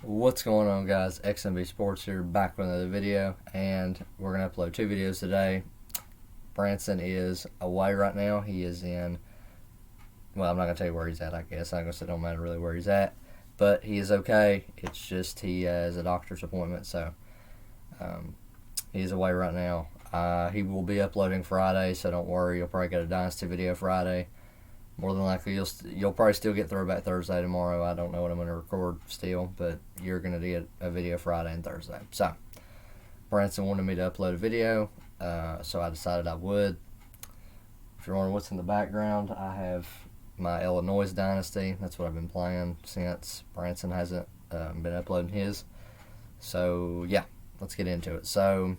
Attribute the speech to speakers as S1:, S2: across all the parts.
S1: What's going on, guys? XMB Sports here, back with another video, and we're going to upload two videos today. Branson is away right now. He is in, well, I'm not going to tell you where he's at, I guess. I'm going to say it don't matter really where he's at, but he is okay. It's just he has a doctor's appointment, so he's away right now. He will be uploading Friday, so don't worry. You'll probably get a Dynasty video Friday. More than likely, you'll probably still get Throwback Thursday tomorrow. I don't know what I'm going to record still, but you're going to get a video Friday and Thursday. So, Branson wanted me to upload a video, so I decided I would. If you're wondering what's in the background, I have my Illinois Dynasty. That's what I've been playing since Branson hasn't been uploading his. So, yeah, let's get into it. So,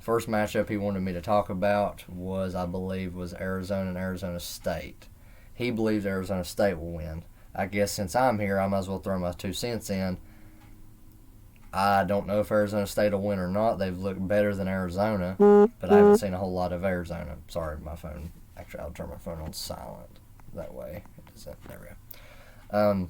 S1: first matchup he wanted me to talk about was Arizona and Arizona State. He believes Arizona State will win. I guess since I'm here, I might as well throw my 2 cents in. I don't know if Arizona State will win or not. They've looked better than Arizona, but I haven't seen a whole lot of Arizona. Sorry, my phone. Actually, I'll turn my phone on silent. That way, it doesn't. There we go.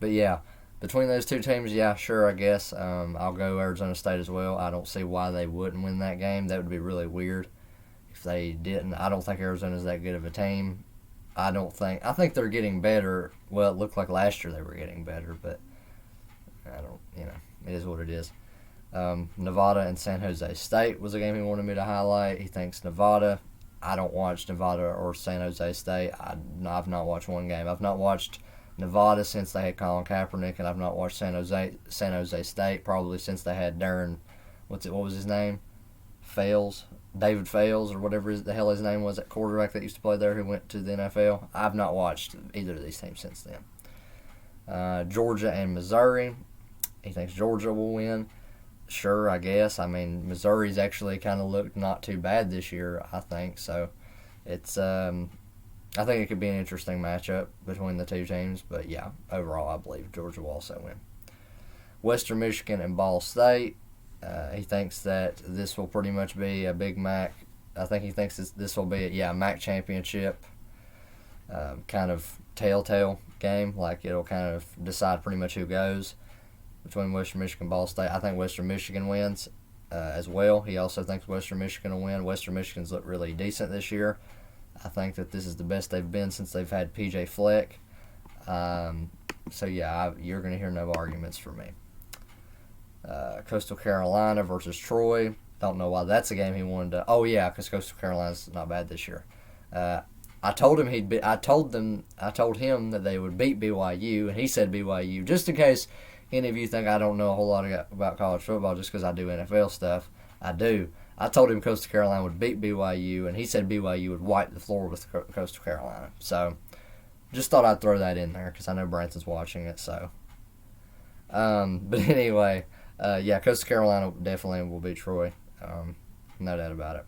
S1: But yeah, between those two teams, yeah, sure, I guess. I'll go Arizona State as well. I don't see why they wouldn't win that game. That would be really weird if they didn't. I don't think Arizona's that good of a team. I think they're getting better. Well, it looked like last year they were getting better, but it is what it is. Nevada and San Jose State was a game he wanted me to highlight. He thinks Nevada. I don't watch Nevada or San Jose State. I've not watched one game. I've not watched Nevada since they had Colin Kaepernick, and I've not watched San Jose State probably since they had Darren. What was his name? David Fales, or whatever the hell his name was, that quarterback that used to play there who went to the NFL. I've not watched either of these teams since then. Georgia and Missouri. He thinks Georgia will win. Sure, I guess. I mean, Missouri's actually kind of looked not too bad this year, I think. So, it's I think it could be an interesting matchup between the two teams. But yeah, overall, I believe Georgia will also win. Western Michigan and Ball State. He thinks that this will pretty much be a Big Mac. I think he thinks this will be a MAC championship kind of telltale game. Like, it'll kind of decide pretty much who goes between Western Michigan and Ball State. I think Western Michigan wins as well. He also thinks Western Michigan will win. Western Michigan's looked really decent this year. I think that this is the best they've been since they've had PJ Fleck. So, yeah, you're going to hear no arguments from me. Coastal Carolina versus Troy. Don't know why that's a game he wanted to. Oh yeah, because Coastal Carolina's not bad this year. I told him I told him that they would beat BYU, and he said BYU. Just in case any of you think I don't know a whole lot about college football, just because I do NFL stuff, I do. I told him Coastal Carolina would beat BYU, and he said BYU would wipe the floor with Coastal Carolina. So, just thought I'd throw that in there because I know Branson's watching it. So, but anyway. Coastal Carolina definitely will beat Troy. No doubt about it.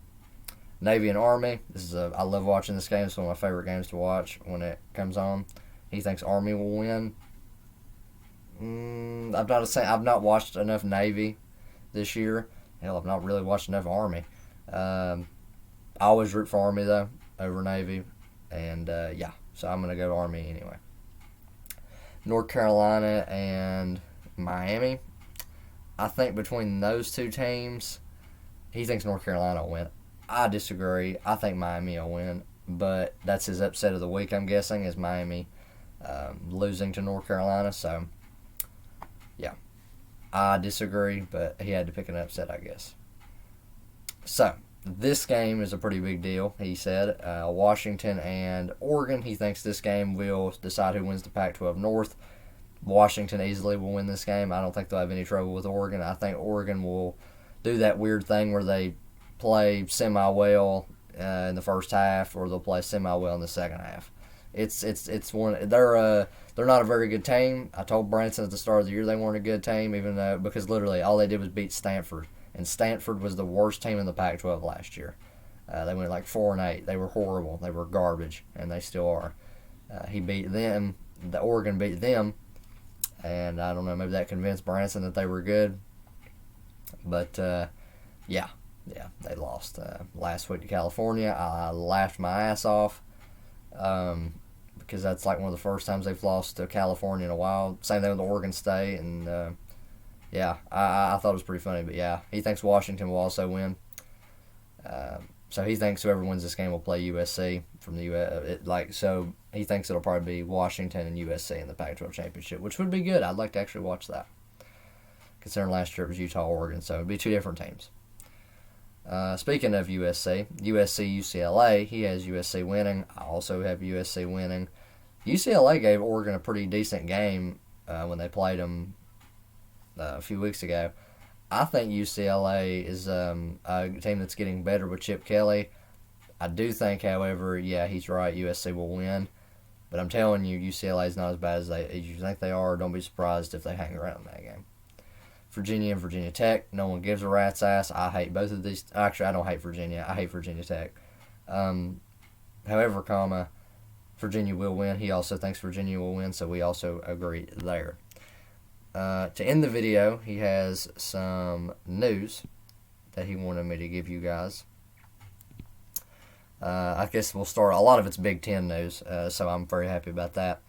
S1: Navy and Army. I love watching this game. It's one of my favorite games to watch when it comes on. He thinks Army will win. I've not watched enough Navy this year. Hell, I've not really watched enough Army. I always root for Army though over Navy, and so I'm gonna go Army anyway. North Carolina and Miami. I think between those two teams, he thinks North Carolina will win. I disagree. I think Miami will win, but that's his upset of the week, I'm guessing, is Miami losing to North Carolina. So, yeah, I disagree, but he had to pick an upset, I guess. So, this game is a pretty big deal, he said. Washington and Oregon, he thinks this game will decide who wins the Pac-12 North. Washington easily will win this game. I don't think they'll have any trouble with Oregon. I think Oregon will do that weird thing where they play semi-well in the first half, or they'll play semi-well in the second half. It's one. They're not a very good team. I told Branson at the start of the year they weren't a good team, because literally all they did was beat Stanford, and Stanford was the worst team in the Pac-12 last year. They went like 4-8. They were horrible. They were garbage, and they still are. He beat them. Oregon beat them. And I don't know, maybe that convinced Branson that they were good. But, they lost last week to California. I laughed my ass off because that's like one of the first times they've lost to California in a while. Same thing with Oregon State, and yeah, I thought it was pretty funny. But yeah, he thinks Washington will also win. So he thinks whoever wins this game will play USC from the so he thinks it'll probably be Washington and USC in the Pac-12 championship, which would be good. I'd like to actually watch that, considering last year it was Utah, Oregon, so it'd be two different teams. Speaking of USC, UCLA, he has USC winning. I also have USC winning. UCLA gave Oregon a pretty decent game when they played them a few weeks ago. I think UCLA is a team that's getting better with Chip Kelly. I do think, however, yeah, he's right, USC will win. But I'm telling you, UCLA is not as bad as you think they are. Don't be surprised if they hang around in that game. Virginia and Virginia Tech, no one gives a rat's ass. I hate both of these. Actually, I don't hate Virginia. I hate Virginia Tech. However, Virginia will win. He also thinks Virginia will win, so we also agree there. To end the video, he has some news that he wanted me to give you guys. I guess we'll start. A lot of it's Big Ten news, so I'm very happy about that.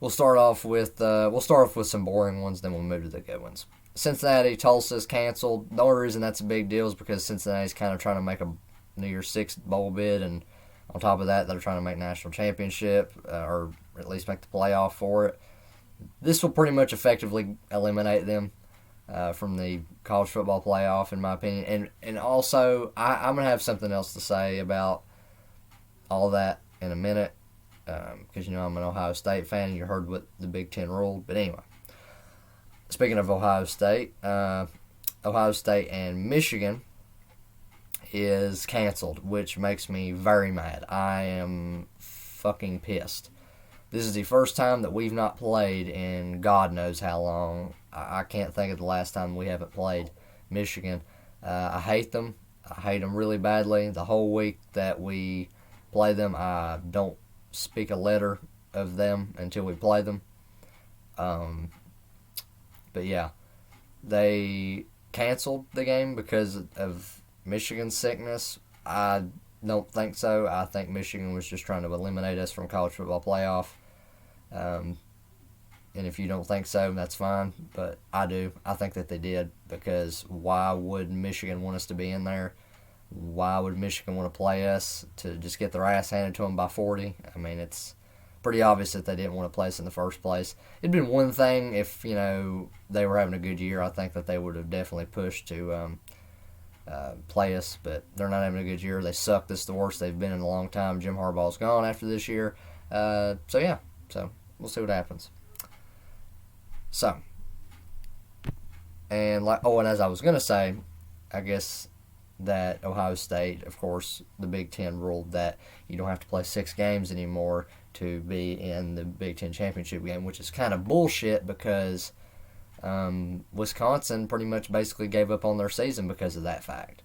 S1: We'll start off with some boring ones, then we'll move to the good ones. Cincinnati, Tulsa's canceled. The only reason that's a big deal is because Cincinnati's kind of trying to make a New Year's Six bowl bid, and on top of that, they're trying to make national championship, or at least make the playoff for it. This will pretty much effectively eliminate them from the college football playoff, in my opinion. And also, I'm going to have something else to say about all that in a minute, because, I'm an Ohio State fan, and you heard what the Big Ten ruled. But anyway, speaking of Ohio State and Michigan is canceled, which makes me very mad. I am fucking pissed. This is the first time that we've not played in God knows how long. I can't think of the last time we haven't played Michigan. I hate them. I hate them really badly. The whole week that we play them, I don't speak a letter of them until we play them. But yeah, they canceled the game because of Michigan's sickness. I don't think so. I think Michigan was just trying to eliminate us from college football playoff. And if you don't think so, that's fine. But I do. I think that they did, because why would Michigan want us to be in there? Why would Michigan want to play us to just get their ass handed to them by 40? I mean, it's pretty obvious that they didn't want to play us in the first place. It'd been one thing if, they were having a good year. I think that they would have definitely pushed to play us, but they're not having a good year. They suck. This is the worst they've been in a long time. Jim Harbaugh's gone after this year. So we'll see what happens. So, and as I was going to say, I guess that Ohio State, of course, the Big Ten ruled that you don't have to play 6 games anymore to be in the Big Ten championship game, which is kind of bullshit, because Wisconsin pretty much basically gave up on their season because of that fact.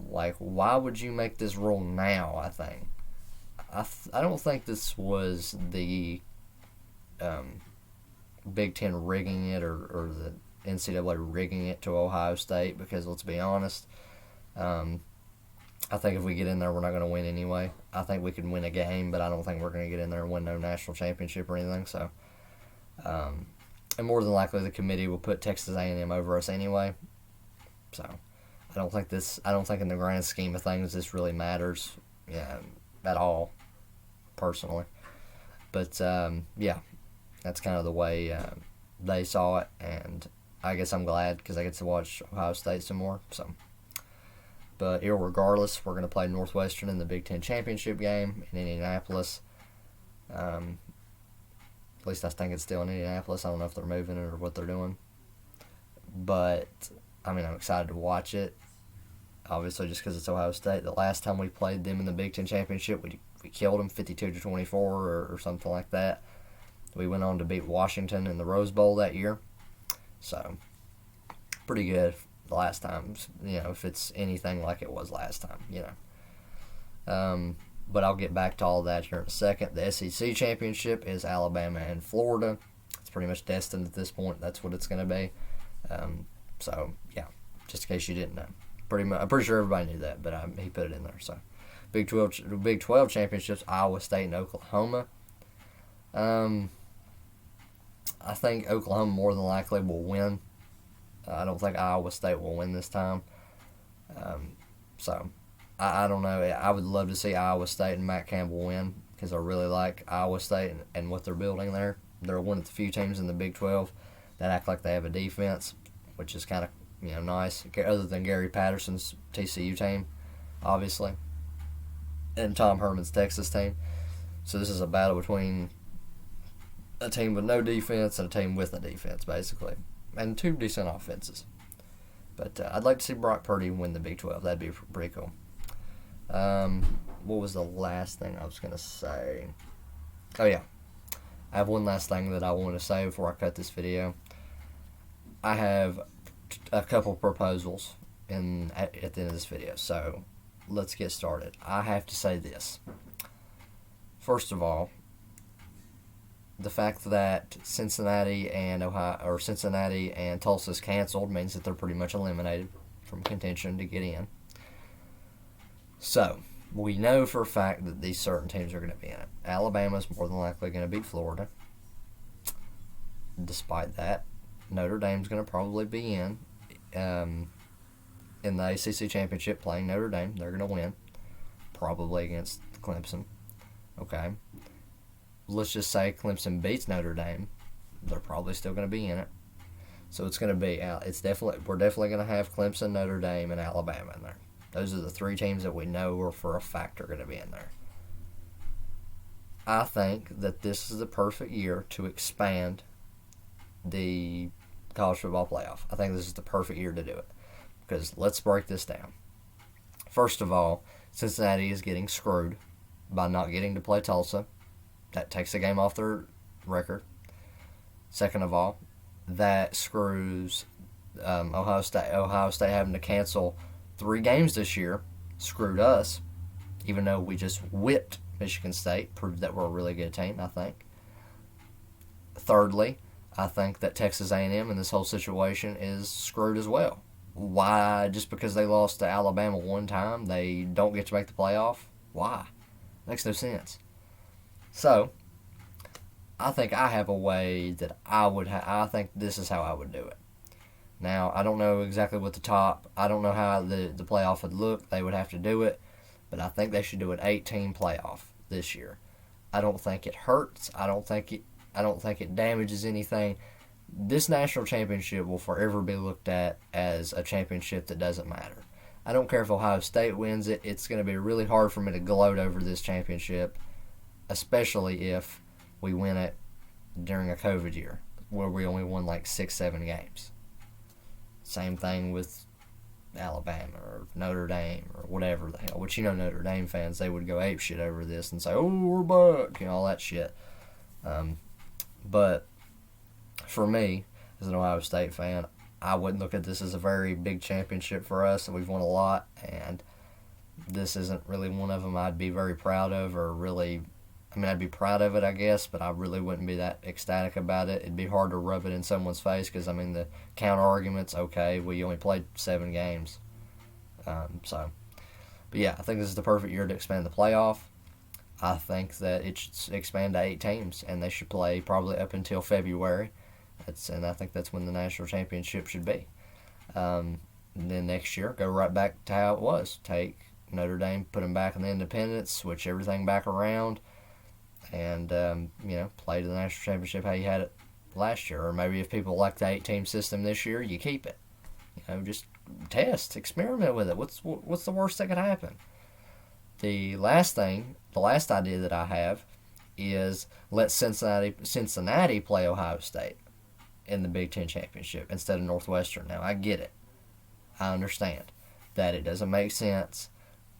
S1: Like, why would you make this rule now, I think? I don't think this was the Big Ten rigging it or the NCAA rigging it to Ohio State, because let's be honest, I think if we get in there, we're not going to win anyway. I think we can win a game, but I don't think we're going to get in there and win no national championship or anything. So, and more than likely, the committee will put Texas A&M over us anyway. So, I don't think in the grand scheme of things this really matters, at all, personally. But yeah, that's kind of the way they saw it, and I guess I'm glad, because I get to watch Ohio State some more. So, but irregardless, we're going to play Northwestern in the Big Ten championship game in Indianapolis. At least I think it's still in Indianapolis. I don't know if they're moving it or what they're doing. But, I'm excited to watch it. Obviously, just because it's Ohio State. The last time we played them in the Big Ten championship, we killed them 52-24 or something like that. We went on to beat Washington in the Rose Bowl that year. So, pretty good the last time, if it's anything like it was last time, But I'll get back to all that here in a second. The SEC championship is Alabama and Florida. It's pretty much destined at this point. That's what it's going to be. So, yeah, just in case you didn't know. I'm pretty sure everybody knew that, but he put it in there. So, Big 12 championships, Iowa State and Oklahoma. I think Oklahoma more than likely will win. I don't think Iowa State will win this time. So, I don't know. I would love to see Iowa State and Matt Campbell win because I really like Iowa State and what they're building there. They're one of the few teams in the Big 12 that act like they have a defense, which is kind of nice. Other than Gary Patterson's TCU team, obviously, and Tom Herman's Texas team. So this is a battle between a team with no defense and a team with a defense, basically, and two decent offenses. But I'd like to see Brock Purdy win the Big 12. That'd be pretty cool. What was the last thing I was going to say? Oh, yeah. I have one last thing that I want to say before I cut this video. I have a couple proposals at the end of this video, so let's get started. I have to say this. First of all, the fact that Cincinnati and Tulsa's canceled means that they're pretty much eliminated from contention to get in. So, we know for a fact that these certain teams are going to be in it. Alabama's more than likely going to beat Florida. Despite that, Notre Dame's going to probably be in the ACC Championship playing Notre Dame. They're going to win, probably against Clemson. Okay. Let's just say Clemson beats Notre Dame. They're probably still going to be in it. So it's going to be we're definitely going to have Clemson, Notre Dame, and Alabama in there. Those are the three teams that we know are for a fact are going to be in there. I think that this is the perfect year to expand the college football playoff. I think this is the perfect year to do it. Because let's break this down. First of all, Cincinnati is getting screwed by not getting to play Tulsa. That takes a game off their record. Second of all, that screws Ohio State. Ohio State having to cancel 3 games this year screwed us, even though we just whipped Michigan State, proved that we're a really good team, I think. Thirdly, I think that Texas A&M in this whole situation is screwed as well. Why? Just because they lost to Alabama one time, they don't get to make the playoff? Why? Makes no sense. So, I think I have a way that I think this is how I would do it. Now, I don't know exactly what I don't know how the playoff would look. They would have to do it. But I think they should do an 8-team playoff this year. I don't think it hurts. I don't think it damages anything. This national championship will forever be looked at as a championship that doesn't matter. I don't care if Ohio State wins it. It's going to be really hard for me to gloat over this championship, especially if we win it during a COVID year where we only won like 6-7 games. Same thing with Alabama or Notre Dame or whatever the hell. Which, Notre Dame fans, they would go apeshit over this and say, oh, we're back, all that shit. But for me, as an Ohio State fan, I wouldn't look at this as a very big championship for us. We've won a lot, and this isn't really one of them I'd be very proud of or really... I'd be proud of it, I guess, but I really wouldn't be that ecstatic about it. It'd be hard to rub it in someone's face because, the counter-argument's okay. We only played 7 games. But yeah, I think this is the perfect year to expand the playoff. I think that it should expand to 8 teams, and they should play probably up until February. And I think that's when the national championship should be. And then next year, go right back to how it was. Take Notre Dame, put them back in the independents, switch everything back around, and play to the national championship how you had it last year. Or maybe if people like the 8-team system this year, you keep it. Just test, experiment with it. What's the worst that could happen? The last idea that I have is let Cincinnati play Ohio State in the Big Ten championship instead of Northwestern. Now, I get it. I understand that it doesn't make sense.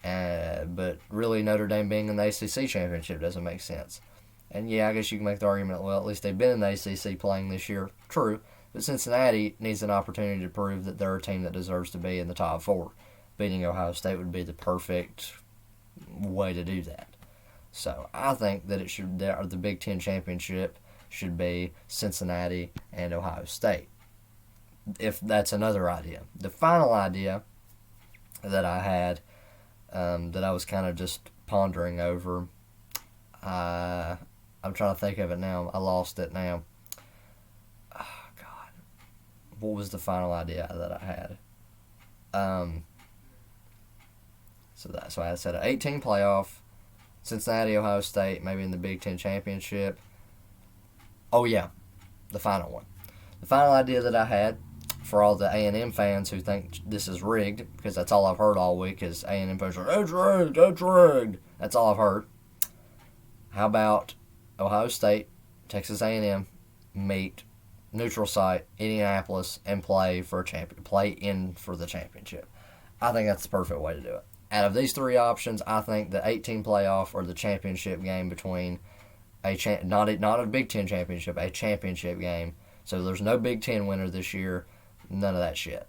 S1: But really, Notre Dame being in the ACC championship doesn't make sense. And yeah, I guess you can make the argument, well, at least they've been in the ACC playing this year. True. But Cincinnati needs an opportunity to prove that they're a team that deserves to be in the top 4. Beating Ohio State would be the perfect way to do that. So I think that the Big Ten championship should be Cincinnati and Ohio State. If that's another idea. The final idea that I had that I was kind of just pondering over. I'm trying to think of it now. I lost it now. Oh, God. What was the final idea that I had? So I said an 18 playoff, Cincinnati, Ohio State, maybe in the Big Ten championship. Oh yeah, the final one. The final idea that I had for all the A&M fans who think this is rigged, because that's all I've heard all week is A&M fans are, it's rigged, it's rigged. That's all I've heard. How about Ohio State, Texas A&M meet neutral site Indianapolis and play for the championship? I think that's the perfect way to do it. Out of these three options, I think the 18 playoff or the championship game between not a Big Ten championship, a championship game. So there's no Big Ten winner this year. None of that shit.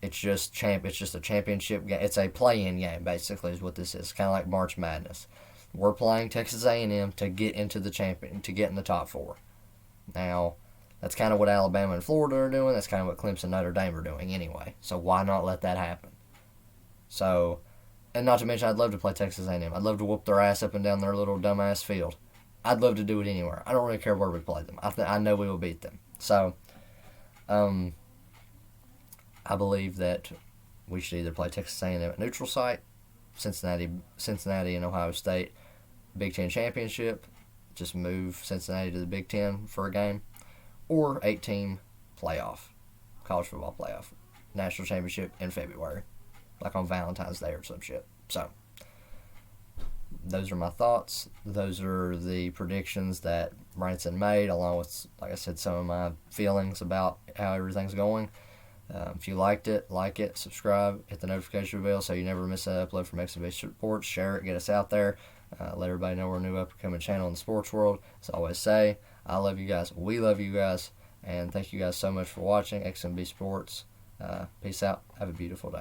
S1: It's just a championship game. It's a play-in game, basically, is what this is. Kind of like March Madness. We're playing Texas A&M to get into the to get in the top four. Now, that's kind of what Alabama and Florida are doing. That's kind of what Clemson and Notre Dame are doing anyway. So why not let that happen? So, and not to mention, I'd love to play Texas A&M. I'd love to whoop their ass up and down their little dumbass field. I'd love to do it anywhere. I don't really care where we play them. I know we will beat them. So, I believe that we should either play Texas A&M at neutral site, Cincinnati and Ohio State, Big Ten championship, just move Cincinnati to the Big Ten for a game, or 8-team playoff, college football playoff, national championship in February, like on Valentine's Day or some shit. So, those are my thoughts. Those are the predictions that Branson made, along with, like I said, some of my feelings about how everything's going. If you liked it, like it, subscribe, hit the notification bell so you never miss an upload from XFB Sports. Share it, get us out there. Let everybody know we're a new up-and-coming channel in the sports world. As I always say, I love you guys. We love you guys. And thank you guys so much for watching XMB Sports. Peace out. Have a beautiful day.